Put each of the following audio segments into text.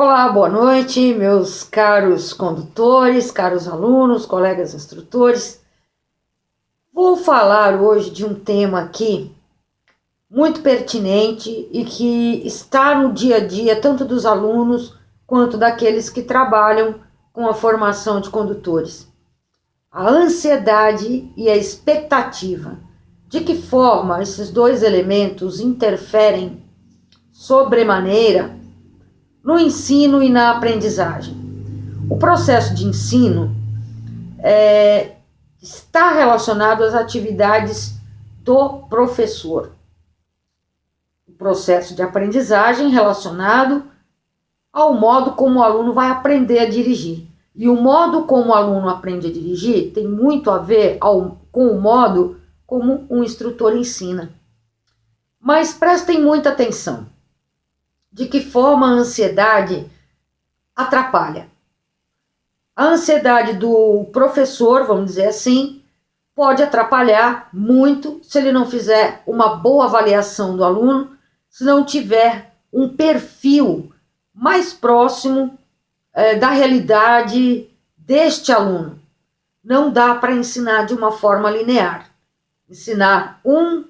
Olá, boa noite, meus caros condutores, caros alunos, colegas instrutores. Vou falar hoje de um tema aqui muito pertinente e que está no dia a dia tanto dos alunos quanto daqueles que trabalham com a formação de condutores. A ansiedade e a expectativa. De que forma esses dois elementos interferem sobremaneira no ensino e na aprendizagem? O processo de ensino está relacionado às atividades do professor. O processo de aprendizagem relacionado ao modo como o aluno vai aprender a dirigir. E o modo como o aluno aprende a dirigir tem muito a ver com o modo como um instrutor ensina. Mas prestem muita atenção. De que forma a ansiedade atrapalha? A ansiedade do professor, vamos dizer assim, pode atrapalhar muito se ele não fizer uma boa avaliação do aluno, se não tiver um perfil mais próximo da realidade deste aluno. Não dá para ensinar de uma forma linear. Ensinar um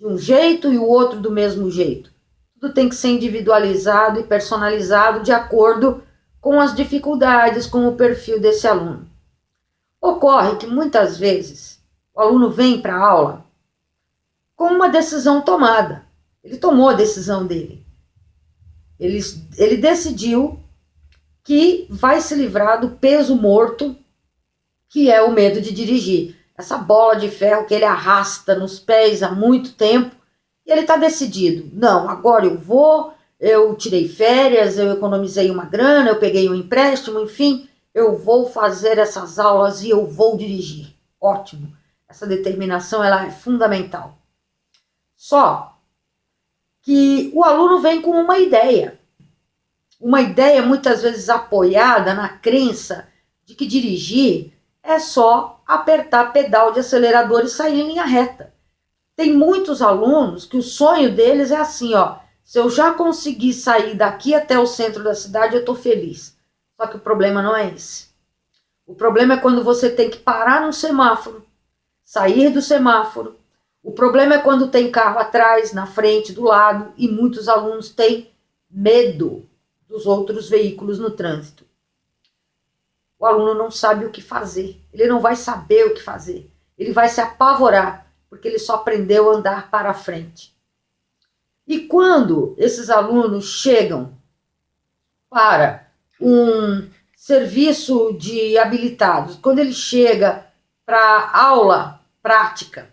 de um jeito e o outro do mesmo jeito. Tudo tem que ser individualizado e personalizado de acordo com as dificuldades, com o perfil desse aluno. Ocorre que muitas vezes o aluno vem para a aula com uma decisão tomada. Ele tomou a decisão dele. Ele decidiu que vai se livrar do peso morto, que é o medo de dirigir. Essa bola de ferro que ele arrasta nos pés há muito tempo, e ele está decidido. Não, agora eu tirei férias, eu economizei uma grana, eu peguei um empréstimo, enfim, eu vou fazer essas aulas e eu vou dirigir. Ótimo. Essa determinação ela é fundamental. Só que o aluno vem com uma ideia muitas vezes apoiada na crença de que dirigir é só apertar pedal de acelerador e sair em linha reta. Tem muitos alunos que o sonho deles é assim, ó, se eu já conseguir sair daqui até o centro da cidade, eu estou feliz. Só que o problema não é esse. O problema é quando você tem que parar num semáforo, sair do semáforo. O problema é quando tem carro atrás, na frente, do lado, e muitos alunos têm medo dos outros veículos no trânsito. O aluno não sabe o que fazer, ele não vai saber o que fazer, ele vai se apavorar, porque ele só aprendeu a andar para frente. E quando esses alunos chegam para um serviço de habilitados, quando ele chega para aula prática,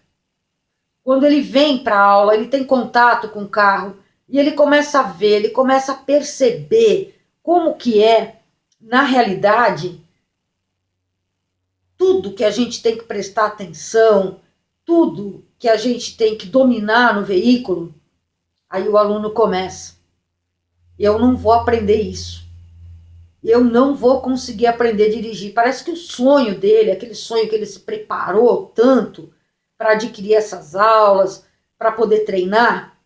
quando ele vem para a aula, ele tem contato com o carro e ele começa a ver, ele começa a perceber como que é, na realidade, tudo que a gente tem que prestar atenção, tudo que a gente tem que dominar no veículo, aí o aluno começa. Eu não vou aprender isso. Eu não vou conseguir aprender a dirigir. Parece que o sonho dele, aquele sonho que ele se preparou tanto para adquirir essas aulas, para poder treinar,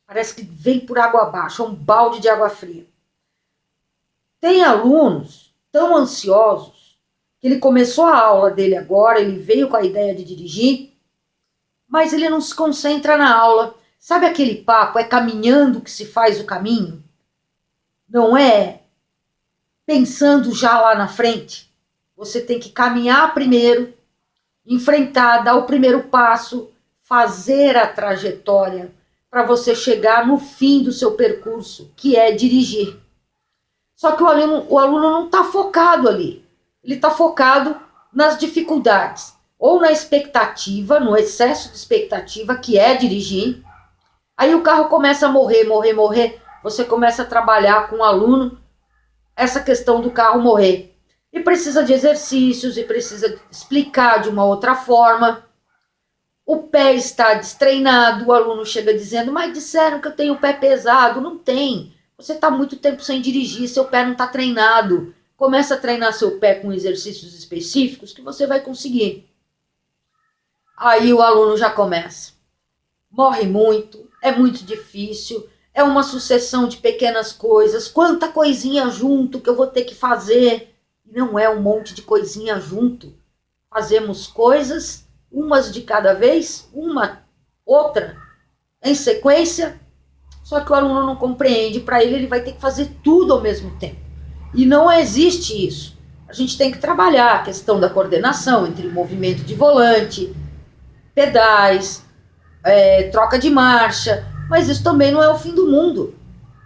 parece que vem por água abaixo, é um balde de água fria. Tem alunos tão ansiosos que ele começou a aula dele agora, ele veio com a ideia de dirigir, mas ele não se concentra na aula. Sabe aquele papo, é caminhando que se faz o caminho? Não é pensando já lá na frente. Você tem que caminhar primeiro, enfrentar, dar o primeiro passo, fazer a trajetória para você chegar no fim do seu percurso, que é dirigir. Só que o aluno não está focado ali. Ele está focado nas dificuldades, ou na expectativa, no excesso de expectativa, que é dirigir. Aí o carro começa a morrer. Você começa a trabalhar com o aluno essa questão do carro morrer. E precisa de exercícios, e precisa explicar de uma outra forma. O pé está destreinado, o aluno chega dizendo, mas disseram que eu tenho o pé pesado. Não tem. Você está muito tempo sem dirigir, seu pé não está treinado. Começa a treinar seu pé com exercícios específicos que você vai conseguir. Aí o aluno já começa. Morre muito, é muito difícil, é uma sucessão de pequenas coisas, quanta coisinha junto que eu vou ter que fazer. Não é um monte de coisinha junto. Fazemos coisas, umas de cada vez, uma, outra, em sequência, só que o aluno não compreende, para ele vai ter que fazer tudo ao mesmo tempo. E não existe isso. A gente tem que trabalhar a questão da coordenação entre movimento de volante, pedais, troca de marcha, mas isso também não é o fim do mundo.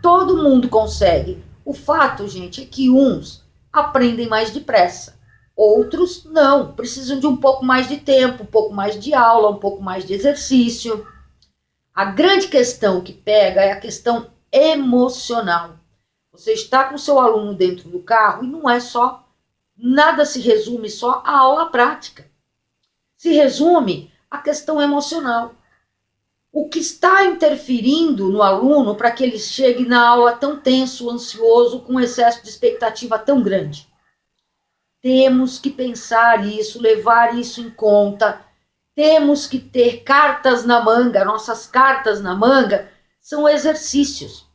Todo mundo consegue. O fato, gente, é que uns aprendem mais depressa, outros não, precisam de um pouco mais de tempo, um pouco mais de aula, um pouco mais de exercício. A grande questão que pega é a questão emocional. Você está com seu aluno dentro do carro e não é só, nada se resume só à aula prática. Se resume à questão emocional. O que está interferindo no aluno para que ele chegue na aula tão tenso, ansioso, com um excesso de expectativa tão grande? Temos que pensar isso, levar isso em conta. Temos que ter cartas na manga. Nossas cartas na manga são exercícios.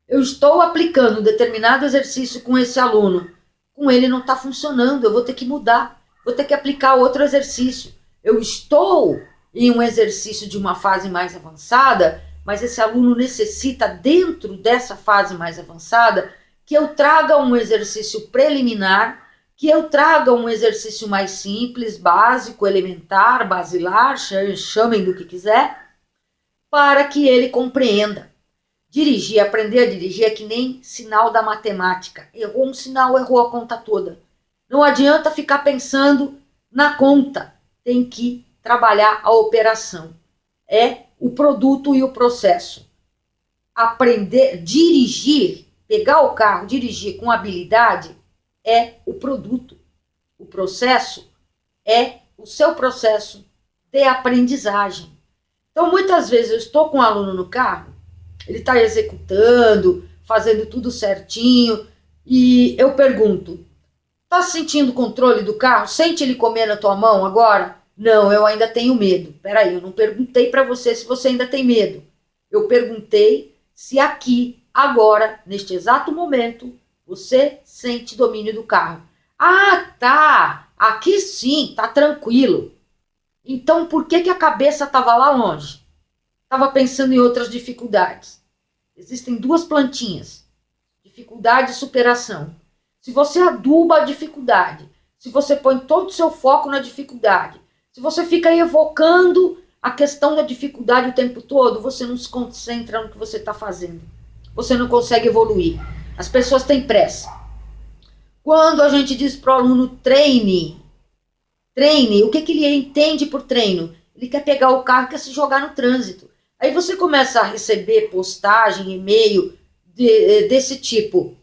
Eu estou aplicando determinado exercício com esse aluno. Com ele não está funcionando, eu vou ter que mudar. Vou ter que aplicar outro exercício. Eu estou em um exercício de uma fase mais avançada, mas esse aluno necessita, dentro dessa fase mais avançada, que eu traga um exercício preliminar, que eu traga um exercício mais simples, básico, elementar, basilar, chamem do que quiser, para que ele compreenda. Dirigir, aprender a dirigir é que nem sinal da matemática. Errou um sinal, errou a conta toda. Não adianta ficar pensando na conta. Tem que trabalhar a operação. É o produto e o processo. Aprender, dirigir, pegar o carro, dirigir com habilidade é o produto. O processo é o seu processo de aprendizagem. Então, muitas vezes eu estou com um aluno no carro, ele está executando, fazendo tudo certinho, e eu pergunto, está sentindo o controle do carro? Sente ele comer na tua mão agora? Não, eu ainda tenho medo. Peraí, eu não perguntei para você se você ainda tem medo. Eu perguntei se aqui, agora, neste exato momento, você sente domínio do carro. Ah, tá, aqui sim, tá tranquilo. Então, por que a cabeça estava lá longe? Estava pensando em outras dificuldades. Existem duas plantinhas, dificuldade e superação. Se você aduba a dificuldade, se você põe todo o seu foco na dificuldade, se você fica evocando a questão da dificuldade o tempo todo, você não se concentra no que você está fazendo. Você não consegue evoluir. As pessoas têm pressa. Quando a gente diz para o aluno treine, o que ele entende por treino? Ele quer pegar o carro e quer se jogar no trânsito. Aí você começa a receber postagem, e-mail desse tipo.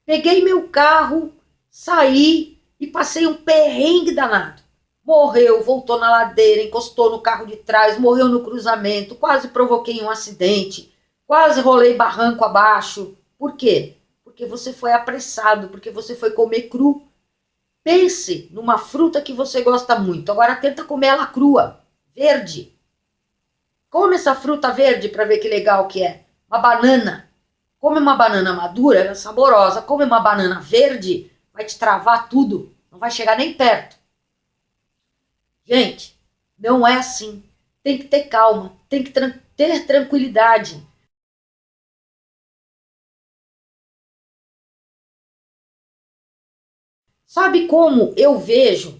Peguei meu carro, saí e passei um perrengue danado. Morreu, voltou na ladeira, encostou no carro de trás, morreu no cruzamento, quase provoquei um acidente, quase rolei barranco abaixo. Por quê? Porque você foi apressado, porque você foi comer cru. Pense numa fruta que você gosta muito. Agora tenta comer ela crua, verde. Come essa fruta verde para ver que legal que é. Uma banana. Come uma banana madura, ela é saborosa. Come uma banana verde, vai te travar tudo. Não vai chegar nem perto. Gente, não é assim. Tem que ter calma, tem que ter tranquilidade. Sabe como eu vejo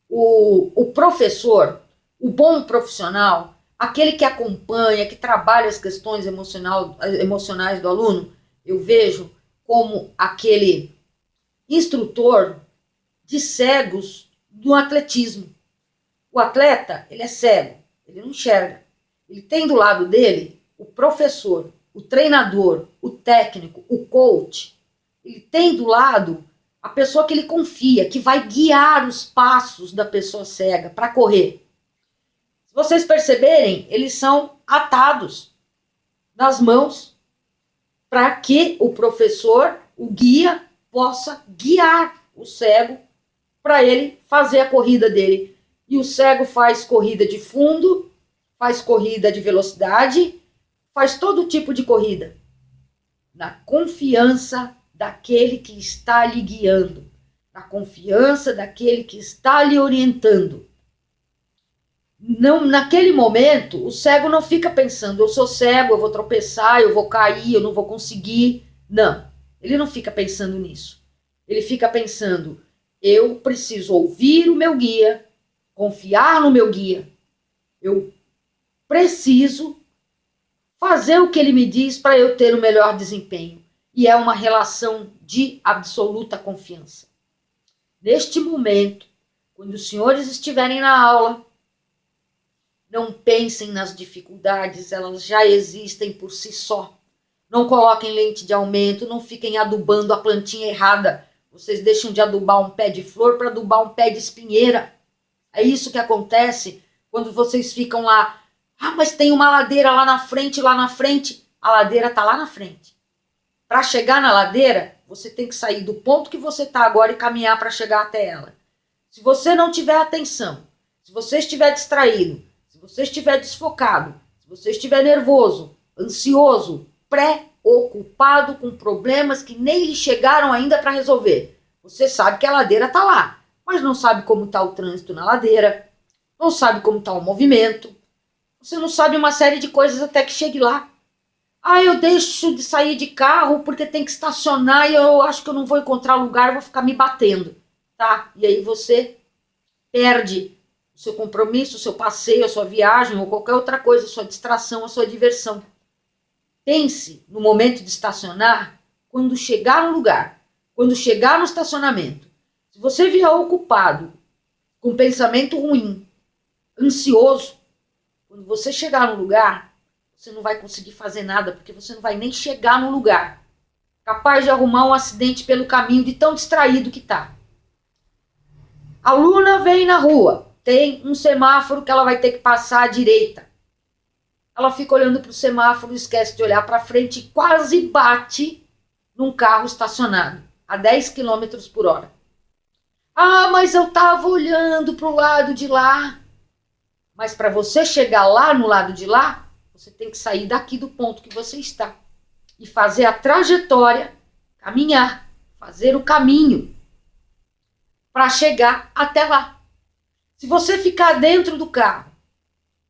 o professor, o bom profissional, aquele que acompanha, que trabalha as questões emocionais do aluno? Eu vejo como aquele instrutor de cegos do atletismo. O atleta, ele é cego, ele não enxerga. Ele tem do lado dele o professor, o treinador, o técnico, o coach. Ele tem do lado a pessoa que ele confia, que vai guiar os passos da pessoa cega para correr. Se vocês perceberem, eles são atados nas mãos para que o professor, o guia, possa guiar o cego para ele fazer a corrida dele. E o cego faz corrida de fundo, faz corrida de velocidade, faz todo tipo de corrida? Na confiança daquele que está lhe guiando, na confiança daquele que está lhe orientando. Não, naquele momento, o cego não fica pensando, eu sou cego, eu vou tropeçar, eu vou cair, eu não vou conseguir. Não, ele não fica pensando nisso. Ele fica pensando, eu preciso ouvir o meu guia, confiar no meu guia. Eu preciso fazer o que ele me diz para eu ter o melhor desempenho. E é uma relação de absoluta confiança. Neste momento, quando os senhores estiverem na aula, não pensem nas dificuldades, elas já existem por si só. Não coloquem lente de aumento, não fiquem adubando a plantinha errada. Vocês deixam de adubar um pé de flor para adubar um pé de espinheira. É isso que acontece quando vocês ficam lá. Ah, mas tem uma ladeira lá na frente, lá na frente. A ladeira está lá na frente. Para chegar na ladeira, você tem que sair do ponto que você está agora e caminhar para chegar até ela. Se você não tiver atenção, se você estiver distraído, se você estiver desfocado, se você estiver nervoso, ansioso, preocupado com problemas que nem lhe chegaram ainda para resolver, você sabe que a ladeira está lá, mas não sabe como está o trânsito na ladeira, não sabe como está o movimento, você não sabe uma série de coisas até que chegue lá. Ah, eu deixo de sair de carro porque tem que estacionar e eu acho que eu não vou encontrar lugar, eu vou ficar me batendo, tá? E aí você perde o seu compromisso, o seu passeio, a sua viagem ou qualquer outra coisa, a sua distração, a sua diversão. Pense no momento de estacionar quando chegar no lugar, quando chegar no estacionamento. Se você vier ocupado, com pensamento ruim, ansioso, quando você chegar no lugar, você não vai conseguir fazer nada, porque você não vai nem chegar no lugar. Capaz de arrumar um acidente pelo caminho de tão distraído que tá. A aluna vem na rua, tem um semáforo que ela vai ter que passar à direita. Ela fica olhando para o semáforo, esquece de olhar para frente e quase bate num carro estacionado a 10 km por hora. Ah, mas eu estava olhando para o lado de lá. Mas para você chegar lá no lado de lá, você tem que sair daqui do ponto que você está e fazer a trajetória, caminhar, fazer o caminho para chegar até lá. Se você ficar dentro do carro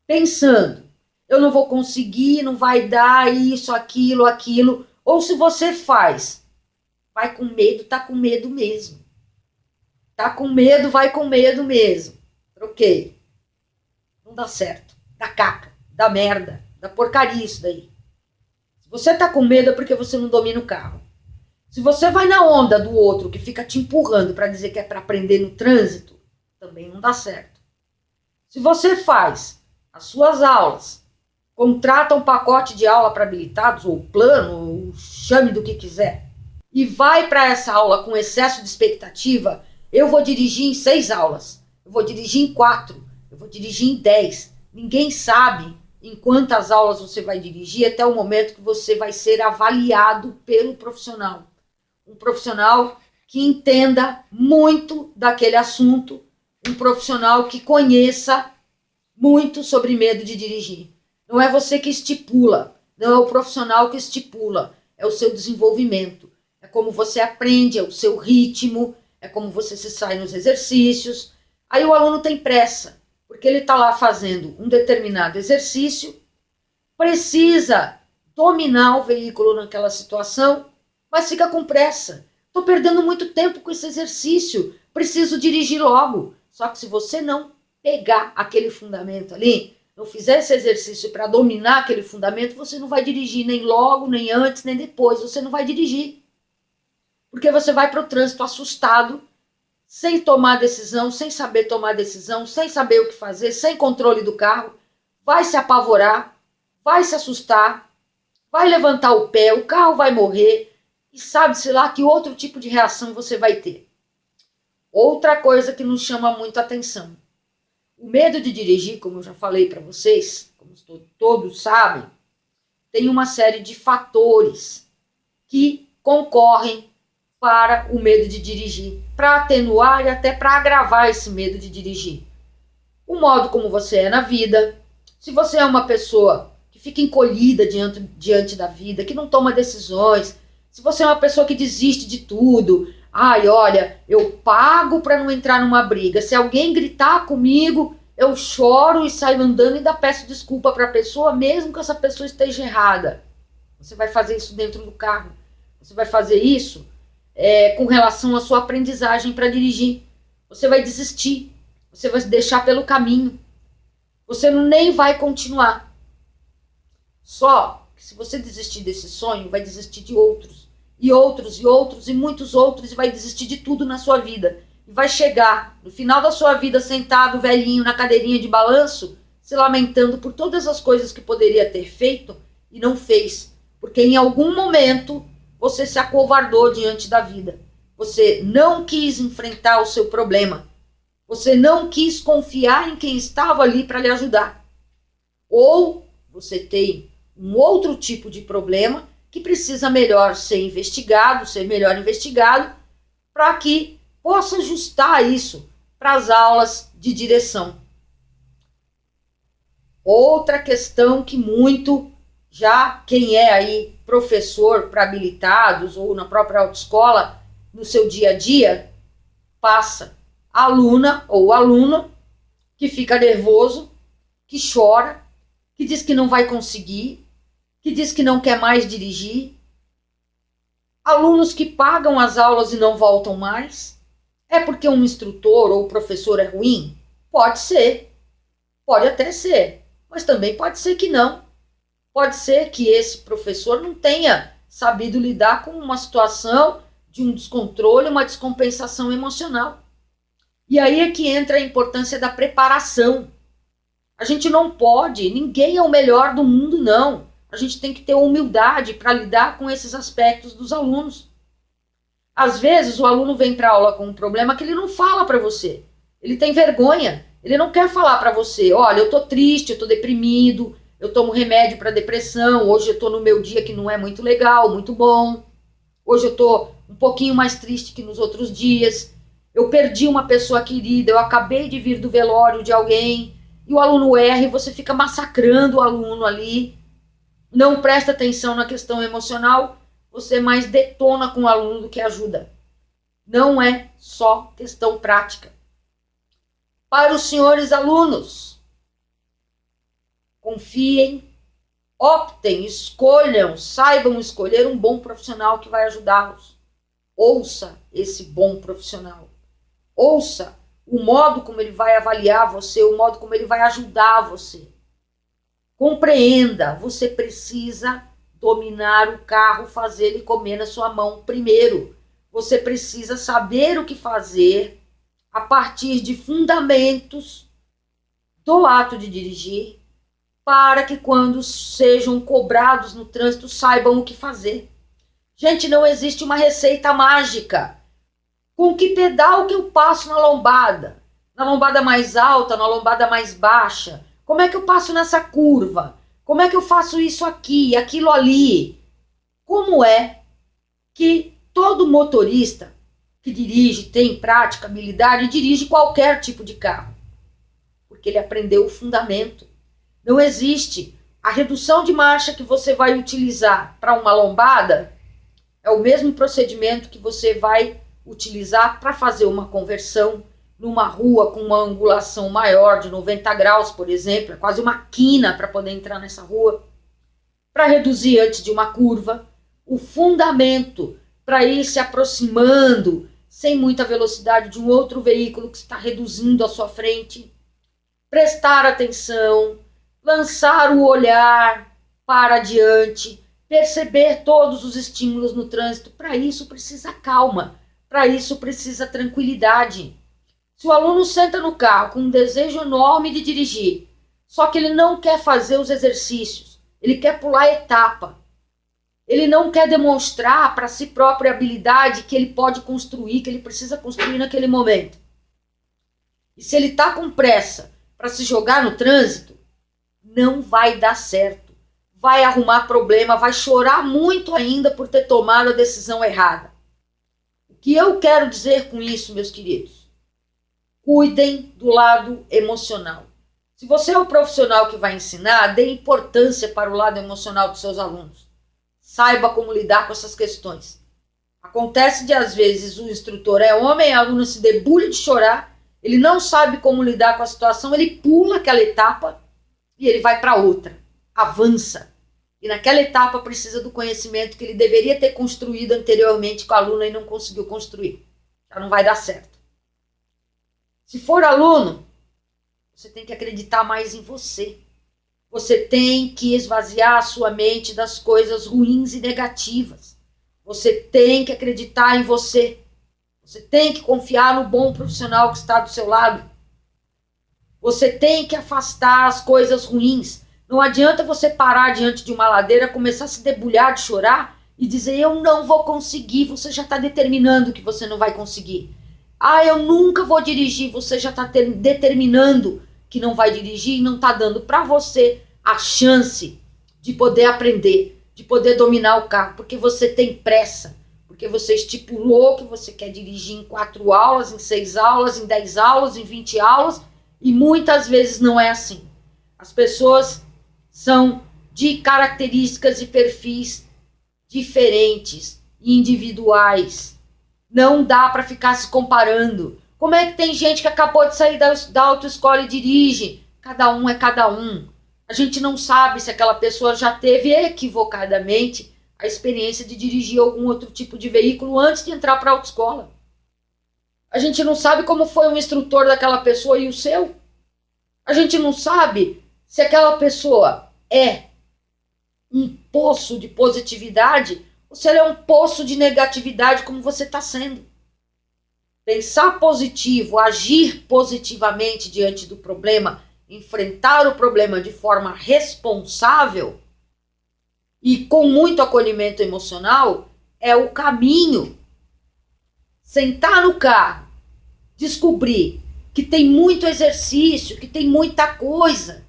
pensando, eu não vou conseguir, não vai dar isso, aquilo, ou se você faz, vai com medo, tá com medo mesmo. Tá com medo, vai com medo mesmo. Ok. Não dá certo. Dá caca, dá merda, dá porcaria isso daí. Se você tá com medo é porque você não domina o carro. Se você vai na onda do outro que fica te empurrando para dizer que é para aprender no trânsito, também não dá certo. Se você faz as suas aulas, contrata um pacote de aula para habilitados, ou plano, ou chame do que quiser, e vai para essa aula com excesso de expectativa, eu vou dirigir em 6 aulas, eu vou dirigir em 4, eu vou dirigir em 10. Ninguém sabe em quantas aulas você vai dirigir até o momento que você vai ser avaliado pelo profissional. Um profissional que entenda muito daquele assunto, um profissional que conheça muito sobre medo de dirigir. Não é você que estipula, não é o profissional que estipula, é o seu desenvolvimento. É como você aprende, é o seu ritmo, é como você se sai nos exercícios. Aí o aluno tem pressa, porque ele está lá fazendo um determinado exercício, precisa dominar o veículo naquela situação, mas fica com pressa. Estou perdendo muito tempo com esse exercício, preciso dirigir logo. Só que se você não pegar aquele fundamento ali, não fizer esse exercício para dominar aquele fundamento, você não vai dirigir nem logo, nem antes, nem depois. Você não vai dirigir. Porque você vai para o trânsito assustado, sem tomar decisão, sem saber tomar decisão, sem saber o que fazer, sem controle do carro, vai se apavorar, vai se assustar, vai levantar o pé, o carro vai morrer, e sabe-se lá que outro tipo de reação você vai ter. Outra coisa que nos chama muito a atenção. O medo de dirigir, como eu já falei para vocês, como todos sabem, tem uma série de fatores que concorrem para o medo de dirigir, para atenuar e até para agravar esse medo de dirigir. O modo como você é na vida, se você é uma pessoa que que fica encolhida diante da vida, que não toma decisões, se você é uma pessoa que desiste de tudo, ai, olha, eu pago para não entrar numa briga, se alguém gritar comigo, eu choro e saio andando e ainda peço desculpa para a pessoa, mesmo que essa pessoa esteja errada. Você vai fazer isso dentro do carro, você vai fazer isso com relação à sua aprendizagem para dirigir. Você vai desistir, você vai se deixar pelo caminho, você nem vai continuar. Só que se você desistir desse sonho, vai desistir de outros, e outros, e outros, e muitos outros, e vai desistir de tudo na sua vida. E vai chegar no final da sua vida sentado, velhinho, na cadeirinha de balanço, se lamentando por todas as coisas que poderia ter feito e não fez. Porque em algum momento você se acovardou diante da vida. Você não quis enfrentar o seu problema. Você não quis confiar em quem estava ali para lhe ajudar. Ou você tem um outro tipo de problema que precisa melhor ser melhor investigado, para que possa ajustar isso para as aulas de direção. Outra questão que muito, já quem é aí professor para habilitados ou na própria autoescola, no seu dia a dia, passa. A aluna ou aluno que fica nervoso, que chora, que diz que não vai conseguir, que diz que não quer mais dirigir. Alunos que pagam as aulas e não voltam mais. É porque um instrutor ou professor é ruim? Pode ser. Pode até ser. Mas também pode ser que não. Pode ser que esse professor não tenha sabido lidar com uma situação de um descontrole, uma descompensação emocional. E aí é que entra a importância da preparação. A gente não pode, ninguém é o melhor do mundo, não. A gente tem que ter humildade para lidar com esses aspectos dos alunos. Às vezes o aluno vem para a aula com um problema que ele não fala para você. Ele tem vergonha, ele não quer falar para você, olha, eu estou triste, eu estou deprimido, eu tomo remédio para depressão, hoje eu estou no meu dia que não é muito legal, muito bom, hoje eu estou um pouquinho mais triste que nos outros dias, eu perdi uma pessoa querida, eu acabei de vir do velório de alguém, e o aluno erra e você fica massacrando o aluno ali, não presta atenção na questão emocional, você mais detona com o aluno do que ajuda. Não é só questão prática. Para os senhores alunos, confiem, optem, escolham, saibam escolher um bom profissional que vai ajudá-los. Ouça esse bom profissional. Ouça o modo como ele vai avaliar você, o modo como ele vai ajudar você. Compreenda, você precisa dominar o carro, fazer ele comer na sua mão primeiro. Você precisa saber o que fazer a partir de fundamentos do ato de dirigir, para que quando sejam cobrados no trânsito saibam o que fazer. Gente, não existe uma receita mágica. Com que pedal que eu passo na lombada? Na lombada mais alta, na lombada mais baixa? Como é que eu passo nessa curva? Como é que eu faço isso aqui, aquilo ali? Como é que todo motorista que dirige, tem prática, habilidade, dirige qualquer tipo de carro? Porque ele aprendeu o fundamento. Não existe a redução de marcha que você vai utilizar para uma lombada, é o mesmo procedimento que você vai utilizar para fazer uma conversão numa rua com uma angulação maior de 90 graus, por exemplo, é quase uma quina para poder entrar nessa rua, para reduzir antes de uma curva, o fundamento para ir se aproximando sem muita velocidade de um outro veículo que está reduzindo à sua frente, prestar atenção, lançar o olhar para adiante, perceber todos os estímulos no trânsito. Para isso precisa calma, para isso precisa tranquilidade. Se o aluno senta no carro com um desejo enorme de dirigir, só que ele não quer fazer os exercícios, ele quer pular etapa, ele não quer demonstrar para si própria a habilidade que ele pode construir, que ele precisa construir naquele momento. E se ele está com pressa para se jogar no trânsito, não vai dar certo. Vai arrumar problema, vai chorar muito ainda por ter tomado a decisão errada. O que eu quero dizer com isso, meus queridos? Cuidem do lado emocional. Se você é o profissional que vai ensinar, dê importância para o lado emocional dos seus alunos. Saiba como lidar com essas questões. Acontece de, às vezes, o instrutor é homem, a aluna se debulha de chorar, ele não sabe como lidar com a situação, ele pula aquela etapa e ele vai para outra, avança. E naquela etapa precisa do conhecimento que ele deveria ter construído anteriormente com a aluna e não conseguiu construir. Já não vai dar certo. Se for aluno, você tem que acreditar mais em você. Você tem que esvaziar a sua mente das coisas ruins e negativas. Você tem que acreditar em você. Você tem que confiar no bom profissional que está do seu lado. Você tem que afastar as coisas ruins. Não adianta você parar diante de uma ladeira, começar a se debulhar de chorar e dizer, eu não vou conseguir. Você já está determinando que você não vai conseguir. Ah, eu nunca vou dirigir. Você já está determinando que não vai dirigir e não está dando para você a chance de poder aprender, de poder dominar o carro, porque você tem pressa, porque você estipulou que você quer dirigir em 4 aulas, em 6 aulas, em 10 aulas, em 20 aulas, e muitas vezes não é assim. As pessoas são de características e perfis diferentes, individuais. Não dá para ficar se comparando. Como é que tem gente que acabou de sair da autoescola e dirige? Cada um é cada um. A gente não sabe se aquela pessoa já teve equivocadamente a experiência de dirigir algum outro tipo de veículo antes de entrar para a autoescola. A gente não sabe como foi o instrutor daquela pessoa e o seu. A gente não sabe se aquela pessoa é um poço de positividade ou se ela é um poço de negatividade como você está sendo. Pensar positivo, agir positivamente diante do problema, enfrentar o problema de forma responsável e com muito acolhimento emocional é o caminho. Sentar no carro, descobrir que tem muito exercício, que tem muita coisa,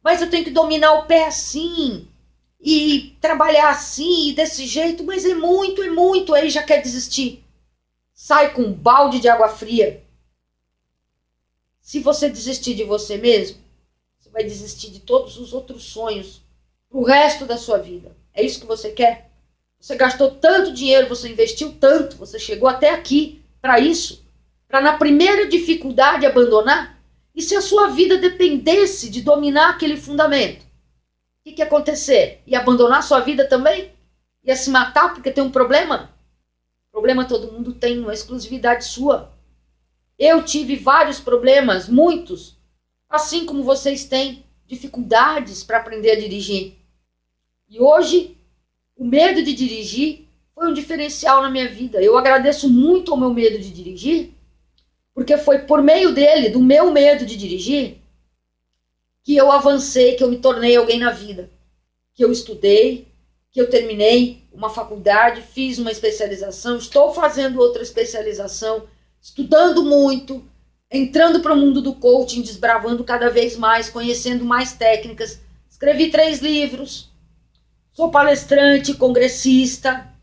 mas eu tenho que dominar o pé assim e trabalhar assim e desse jeito, mas é muito, aí já quer desistir. Sai com um balde de água fria. Se você desistir de você mesmo, você vai desistir de todos os outros sonhos pro resto da sua vida. É isso que você quer? Você gastou tanto dinheiro, você investiu tanto, você chegou até aqui para isso, para na primeira dificuldade abandonar? E se a sua vida dependesse de dominar aquele fundamento? O que ia acontecer? Ia abandonar a sua vida também? Ia se matar porque tem um problema? Problema todo mundo tem, uma exclusividade sua. Eu tive vários problemas, muitos, assim como vocês têm dificuldades para aprender a dirigir. E hoje, o medo de dirigir foi um diferencial na minha vida. Eu agradeço muito ao meu medo de dirigir, porque foi por meio dele, do meu medo de dirigir, que eu avancei, que eu me tornei alguém na vida. Que eu estudei, que eu terminei uma faculdade, fiz uma especialização, estou fazendo outra especialização, estudando muito, entrando para o mundo do coaching, desbravando cada vez mais, conhecendo mais técnicas. Escrevi 3 livros, sou palestrante, congressista,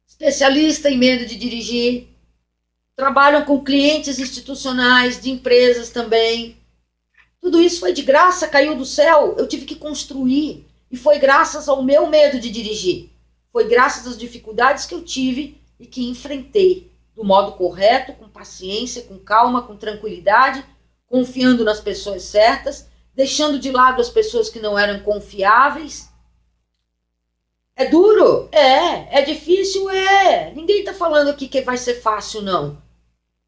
especialista em medo de dirigir, trabalho com clientes institucionais, de empresas também. Tudo isso foi de graça, caiu do céu, eu tive que construir. E foi graças ao meu medo de dirigir. Foi graças às dificuldades que eu tive e que enfrentei do modo correto, com paciência, com calma, com tranquilidade, confiando nas pessoas certas, deixando de lado as pessoas que não eram confiáveis. É duro? É difícil? É. Ninguém está falando aqui que vai ser fácil, não.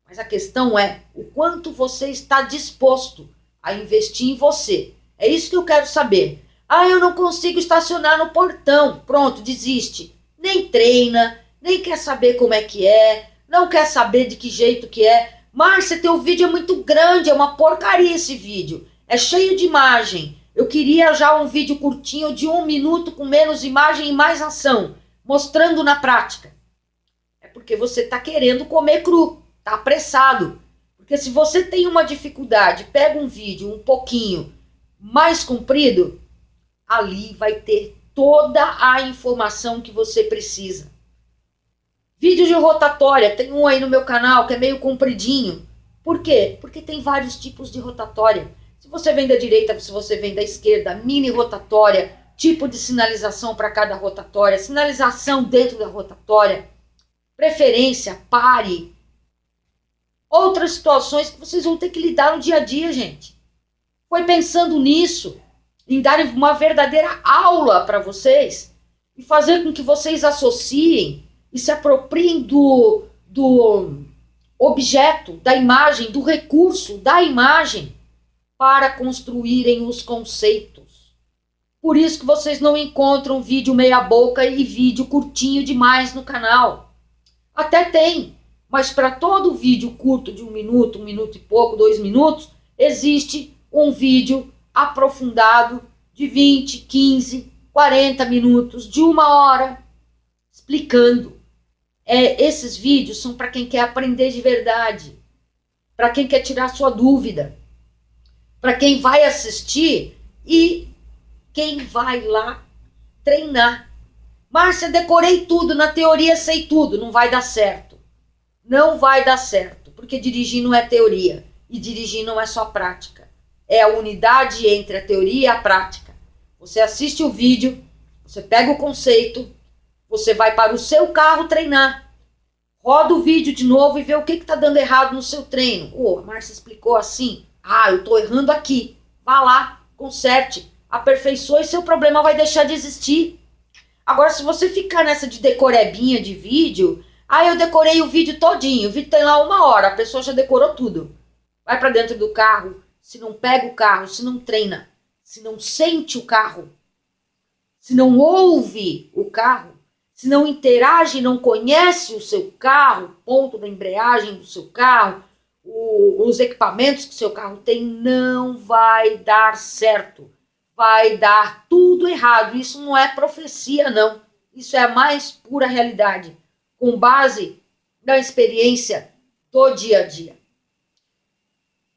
Mas a questão é o quanto você está disposto a investir em você. É isso que eu quero saber. Ah, eu não consigo estacionar no portão. Pronto, desiste. Nem treina, nem quer saber como é que é, não quer saber de que jeito que é. Márcia, teu vídeo é muito grande, é uma porcaria esse vídeo. É cheio de imagem. Eu queria já um vídeo curtinho de 1 minuto com menos imagem e mais ação, mostrando na prática. É porque você está querendo comer cru, está apressado. Porque se você tem uma dificuldade, pega um vídeo um pouquinho mais comprido, ali vai ter toda a informação que você precisa. Vídeo de rotatória, tem um aí no meu canal que é meio compridinho. Por quê? Porque tem vários tipos de rotatória. Se você vem da direita, se você vem da esquerda, mini rotatória, tipo de sinalização para cada rotatória, sinalização dentro da rotatória, preferência, pare. Outras situações que vocês vão ter que lidar no dia a dia, gente. Foi pensando nisso, em dar uma verdadeira aula para vocês e fazer com que vocês associem e se apropriem do objeto, da imagem, do recurso, da imagem, para construírem os conceitos. Por isso que vocês não encontram vídeo meia boca e vídeo curtinho demais no canal. Até tem, mas para todo vídeo curto de 1 minuto e pouco, 2 minutos, existe um vídeo aprofundado de 20, 15, 40 minutos, de 1 hora, explicando. Esses vídeos são para quem quer aprender de verdade, para quem quer tirar sua dúvida, para quem vai assistir e quem vai lá treinar. Márcia, decorei tudo, na teoria sei tudo, não vai dar certo. Não vai dar certo, porque dirigir não é teoria e dirigir não é só prática. É a unidade entre a teoria e a prática. Você assiste o vídeo, você pega o conceito, você vai para o seu carro treinar. Roda o vídeo de novo e vê o que está dando errado no seu treino. A Márcia explicou assim. Eu estou errando aqui. Vá lá, conserte, aperfeiçoe e seu problema vai deixar de existir. Agora, se você ficar nessa de decorebinha de vídeo, eu decorei o vídeo todinho, o vídeo tem lá 1 hora, a pessoa já decorou tudo. Vai para dentro do carro, se não pega o carro, se não treina, se não sente o carro, se não ouve o carro, se não interage, não conhece o seu carro, ponto da embreagem do seu carro, os equipamentos que o seu carro tem, não vai dar certo. Vai dar tudo errado. Isso não é profecia, não. Isso é a mais pura realidade, com base na experiência do dia a dia.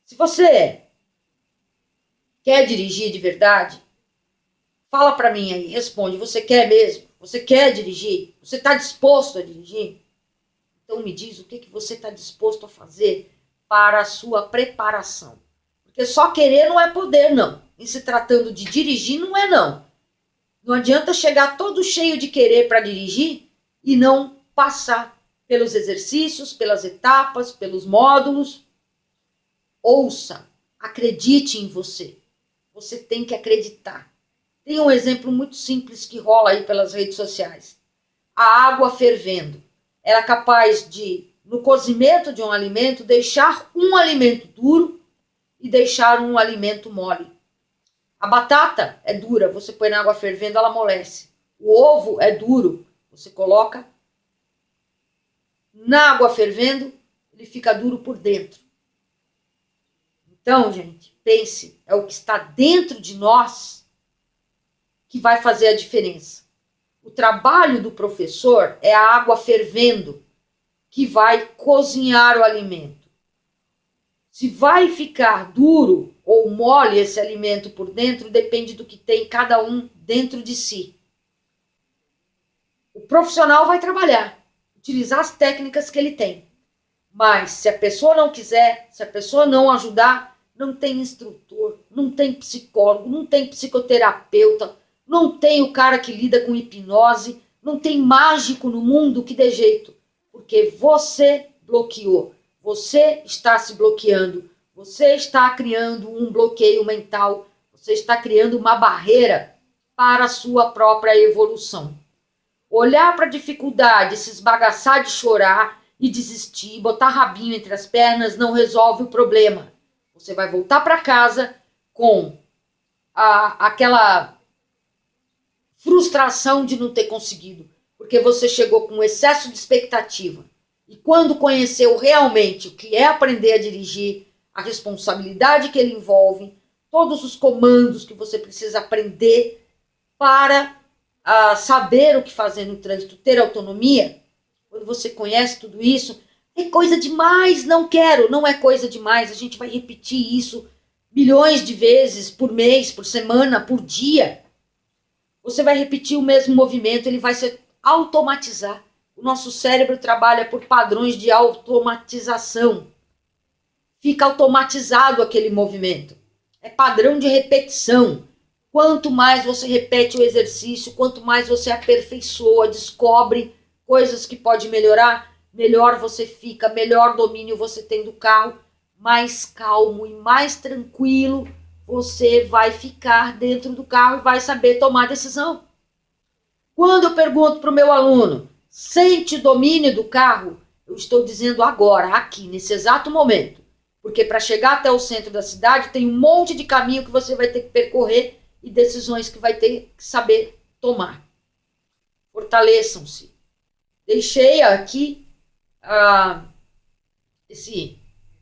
Se você quer dirigir de verdade, fala para mim aí, responde, você quer mesmo? Você quer dirigir? Você está disposto a dirigir? Então me diz o que você está disposto a fazer para a sua preparação. Porque só querer não é poder, não. Em se tratando de dirigir, não é não. Não adianta chegar todo cheio de querer para dirigir e não passar pelos exercícios, pelas etapas, pelos módulos. Ouça, acredite em você. Você tem que acreditar. Tem um exemplo muito simples que rola aí pelas redes sociais. A água fervendo. Ela é capaz de, no cozimento de um alimento, deixar um alimento duro e deixar um alimento mole. A batata é dura, você põe na água fervendo, ela amolece. O ovo é duro, você coloca na água fervendo, ele fica duro por dentro. Então, gente, pense, é o que está dentro de nós que vai fazer a diferença. O trabalho do professor é a água fervendo que vai cozinhar o alimento. Se vai ficar duro ou mole esse alimento por dentro, depende do que tem cada um dentro de si. O profissional vai trabalhar, utilizar as técnicas que ele tem. Mas se a pessoa não quiser, se a pessoa não ajudar, não tem instrutor, não tem psicólogo, não tem psicoterapeuta, não tem o cara que lida com hipnose, não tem mágico no mundo que dê jeito. Porque você bloqueou, você está se bloqueando, você está criando um bloqueio mental, você está criando uma barreira para a sua própria evolução. Olhar para a dificuldade, se esbagaçar de chorar e desistir, botar rabinho entre as pernas não resolve o problema. Você vai voltar para casa com aquela frustração de não ter conseguido, porque você chegou com excesso de expectativa. E quando conheceu realmente o que é aprender a dirigir, a responsabilidade que ele envolve, todos os comandos que você precisa aprender para saber o que fazer no trânsito, ter autonomia, quando você conhece tudo isso, é coisa demais, não quero, não é coisa demais, a gente vai repetir isso milhões de vezes por mês, por semana, por dia. Você vai repetir o mesmo movimento, ele vai se automatizar. O nosso cérebro trabalha por padrões de automatização. Fica automatizado aquele movimento. é padrão de repetição. Quanto mais você repete o exercício, quanto mais você aperfeiçoa, descobre coisas que pode melhorar, melhor você fica, melhor domínio você tem do carro, mais calmo e mais tranquilo você vai ficar dentro do carro e vai saber tomar decisão. Quando eu pergunto para o meu aluno, sente domínio do carro? Eu estou dizendo agora, aqui, nesse exato momento. Porque para chegar até o centro da cidade tem um monte de caminho que você vai ter que percorrer e decisões que vai ter que saber tomar. Fortaleçam-se. Deixei aqui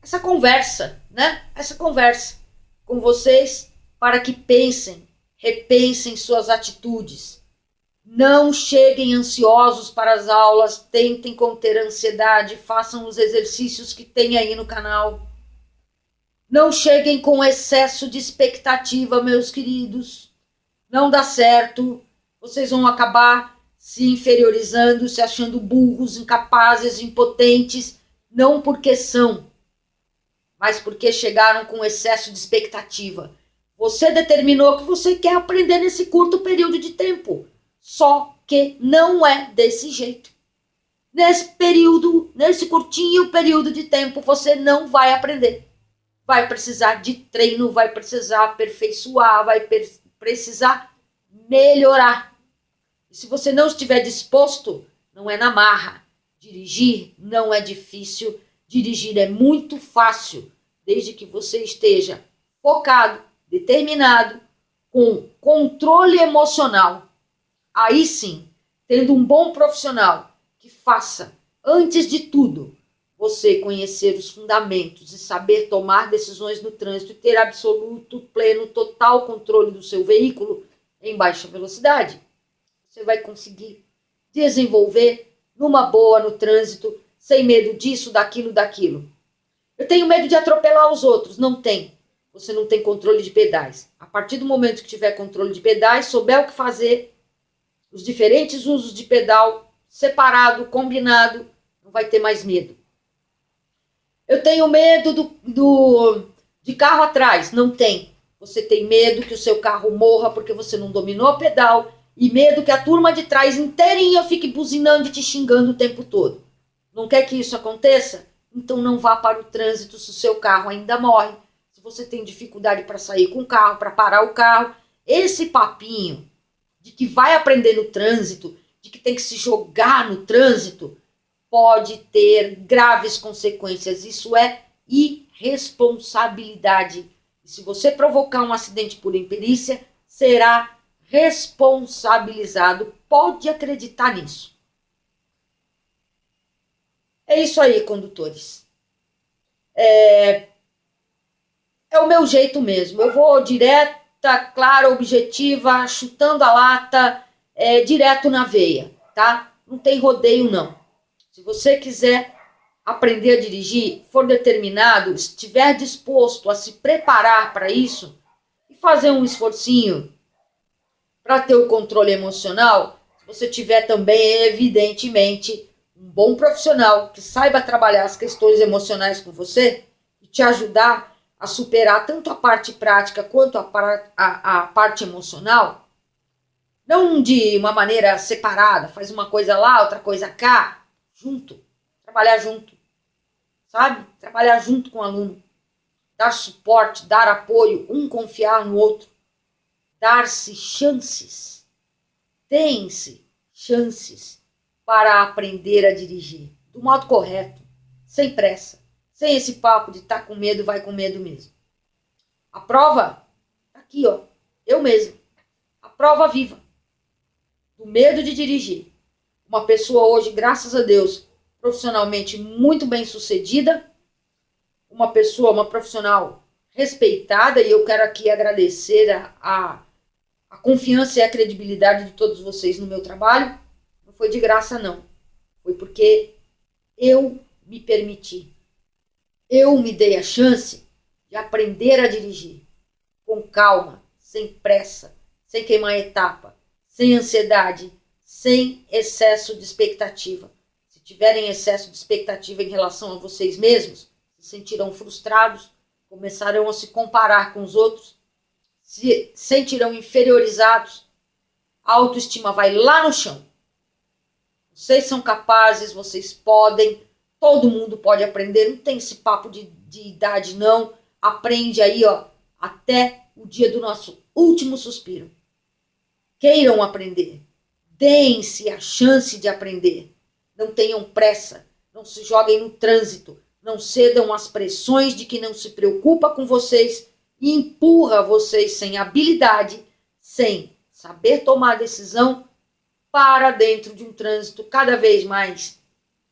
essa conversa, né? Essa conversa com vocês para que pensem, repensem suas atitudes. Não cheguem ansiosos para as aulas, tentem conter a ansiedade, façam os exercícios que tem aí no canal. Não cheguem com excesso de expectativa, meus queridos. Não dá certo. Vocês vão acabar se inferiorizando, se achando burros, incapazes, impotentes, não porque são, mas porque chegaram com excesso de expectativa. Você determinou que você quer aprender nesse curto período de tempo. Só que não é desse jeito. Nesse curtinho período de tempo, você não vai aprender. Vai precisar de treino, vai precisar aperfeiçoar, vai precisar melhorar. E se você não estiver disposto, não é na marra. Dirigir não é difícil, dirigir é muito fácil, desde que você esteja focado, determinado, com controle emocional. Aí sim, tendo um bom profissional que faça, antes de tudo, você conhecer os fundamentos e saber tomar decisões no trânsito e ter absoluto, pleno, total controle do seu veículo em baixa velocidade. Você vai conseguir desenvolver numa boa no trânsito, sem medo disso, daquilo. Eu tenho medo de atropelar os outros. Não tem. Você não tem controle de pedais. A partir do momento que tiver controle de pedais, souber o que fazer, os diferentes usos de pedal, separado, combinado, não vai ter mais medo. Eu tenho medo de carro atrás. Não tem. Você tem medo que o seu carro morra porque você não dominou o pedal e medo que a turma de trás inteirinha fique buzinando e te xingando o tempo todo. Não quer que isso aconteça? Então não vá para o trânsito se o seu carro ainda morre. Se você tem dificuldade para sair com o carro, para parar o carro. Esse papinho de que vai aprender no trânsito, de que tem que se jogar no trânsito, pode ter graves consequências. Isso é irresponsabilidade. E se você provocar um acidente por imperícia, será responsabilizado. Pode acreditar nisso. É isso aí, condutores. É o meu jeito mesmo. Eu vou direta, clara, objetiva, chutando a lata, direto na veia, tá? Não tem rodeio, não. Se você quiser aprender a dirigir, for determinado, estiver disposto a se preparar para isso e fazer um esforcinho para ter o controle emocional, se você tiver também, evidentemente, um bom profissional que saiba trabalhar as questões emocionais com você e te ajudar a superar tanto a parte prática quanto a parte emocional, não de uma maneira separada, faz uma coisa lá, outra coisa cá, junto, trabalhar junto, sabe? Trabalhar junto com o aluno, dar suporte, dar apoio, um confiar no outro, dar-se chances, tem-se chances para aprender a dirigir do modo correto, sem pressa, sem esse papo de tá com medo, vai com medo mesmo. A prova, aqui ó, eu mesmo, a prova viva do medo de dirigir. Uma pessoa hoje, graças a Deus, profissionalmente muito bem sucedida, uma profissional respeitada, e eu quero aqui agradecer a confiança e a credibilidade de todos vocês no meu trabalho. Não foi de graça, não. Foi porque eu me permiti. Eu me dei a chance de aprender a dirigir com calma, sem pressa, sem queimar etapa, sem ansiedade, sem excesso de expectativa. Se tiverem excesso de expectativa em relação a vocês mesmos, se sentirão frustrados, começarão a se comparar com os outros se sentirão inferiorizados, a autoestima vai lá no chão. Vocês são capazes, vocês podem, todo mundo pode aprender, não tem esse papo de idade não, aprende aí, ó, até o dia do nosso último suspiro. Queiram aprender, deem-se a chance de aprender, não tenham pressa, não se joguem no trânsito, não cedam às pressões de quem não se preocupa com vocês e empurra vocês sem habilidade, sem saber tomar decisão, para dentro de um trânsito cada vez mais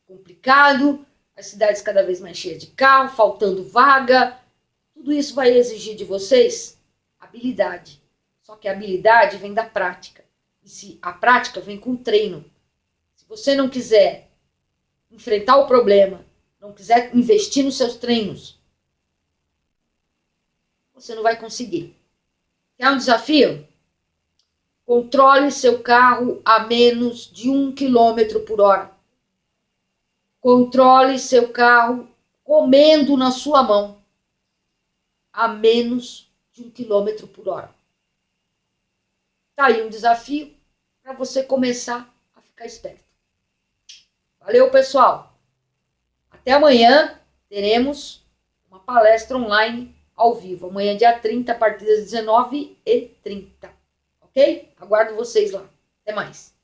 complicado, as cidades cada vez mais cheias de carro, faltando vaga. Tudo isso vai exigir de vocês habilidade. Só que a habilidade vem da prática. E se a prática vem com treino. Se você não quiser enfrentar o problema, não quiser investir nos seus treinos, você não vai conseguir. Quer um desafio? Controle seu carro a menos de 1 km por hora. Controle seu carro comendo na sua mão a menos de 1 km por hora. Tá aí um desafio para você começar a ficar esperto. Valeu, pessoal. Até amanhã teremos uma palestra online ao vivo. Amanhã, dia 30, a partir das 19h30. Ok? Aguardo vocês lá. Até mais.